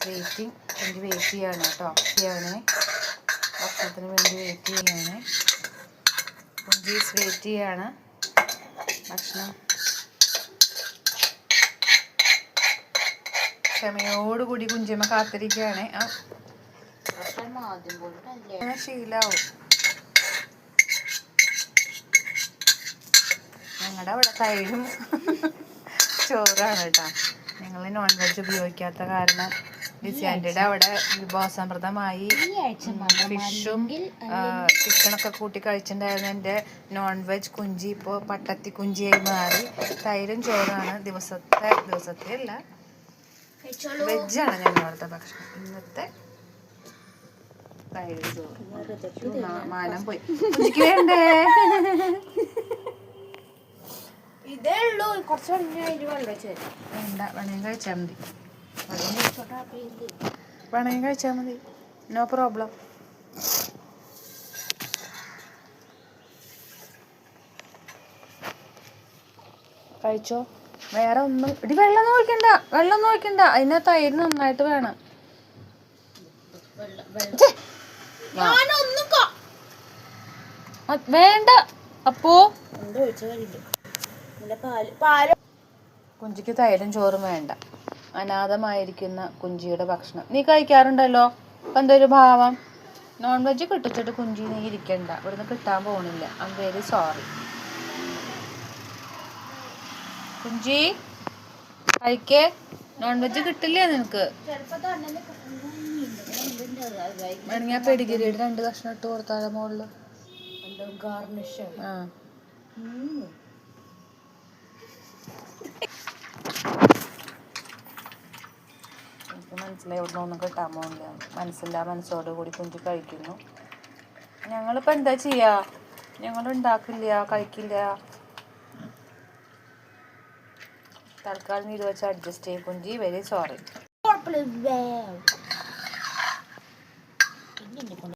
Waiting. കുഞ്ചി wait ചെയ്യാണ് കേട്ടോ. ഭക്ഷണത്തിന് വേണ്ടി വെയിറ്റ് ചെയ്യാണ്. കുഞ്ചീസ് വെയിറ്റ് ചെയ്യാണ്. ഭക്ഷണം ക്ഷമയോടുകൂടി കുഞ്ചിയമ്മ കാത്തിരിക്കുകയാണ്. ശീലാവും. ഞങ്ങളുടെ അവിടെ തൈരും ചോറാണ് കേട്ടോ. ഞങ്ങൾ നോൺ വെജ് ഉപയോഗിക്കാത്ത കാരണം ലിസിയാൻ്റെയുടെ അവിടെ വിഭവസമൃദ്ധമായി ഫിഷും ചിക്കനൊക്കെ കൂട്ടി കഴിച്ചിട്ടുണ്ടായിരുന്നു. എൻ്റെ നോൺ വെജ് കുഞ്ചി ഇപ്പോൾ പട്ടത്തി കുഞ്ചിയായി മാറി. തൈരും ചോറാണ് ദിവസത്തെ അല്ല, വെജാണ് ഞങ്ങളുടെ ഭക്ഷണം. ഇന്നത്തെ തൈര് ചോറ്. മാനം പോയി. കുഞ്ചിക്ക് വേണ്ടേ? ഇതേ ഉള്ളൂ. കുറച്ച് വേണ്ട, വേണമെങ്കിൽ കഴിച്ചാൽ മതി. വേണമെങ്കിൽ കഴിച്ചാൽ മതി. No problem. കഴിച്ചോ. വേറെ ഒന്നും വെള്ളം നോക്കണ്ട. അതിന് തൈര് നന്നായിട്ട് വേണം. വേണ്ട. അപ്പോ കുഞ്ചിക്ക് തൈരും ചോറും വേണ്ട. അനാഥമായിരിക്കുന്ന കുഞ്ചിയുടെ ഭക്ഷണം നീ കഴിക്കാറുണ്ടല്ലോ. അപ്പം എന്തൊരു ഭാവം. നോൺ വെജ് കിട്ടിച്ചിട്ട് കുഞ്ചി നീ ഇരിക്കണ്ട. ഇവിടുന്ന് കിട്ടാൻ പോണില്ല. I am very sorry. Kunchi കഴിക്കേ. നോൺ വെജ് കിട്ടില്ലേ നിനക്ക്? വേണമെങ്കിൽ ആ പെഡിഗ്രിയുടെ 2 കഷ്ണം ഇട്ട് കൊടുത്താലോ മുകളില്. ആ എനിക്ക് മനസ്സിലായി. ഇവിടുന്ന് ഒന്നും കിട്ടാൻ പോകില്ല. മനസ്സോട് കൂടി കുഞ്ചി കഴിക്കുന്നു. ഞങ്ങളിപ്പോൾ എന്താ ചെയ്യാ? ഞങ്ങൾ ഉണ്ടാക്കില്ല, കഴിക്കില്ല. തൽക്കാലം ഇത് വെച്ച് അഡ്ജസ്റ്റ് ചെയ്യും കുഞ്ചി. Very sorry.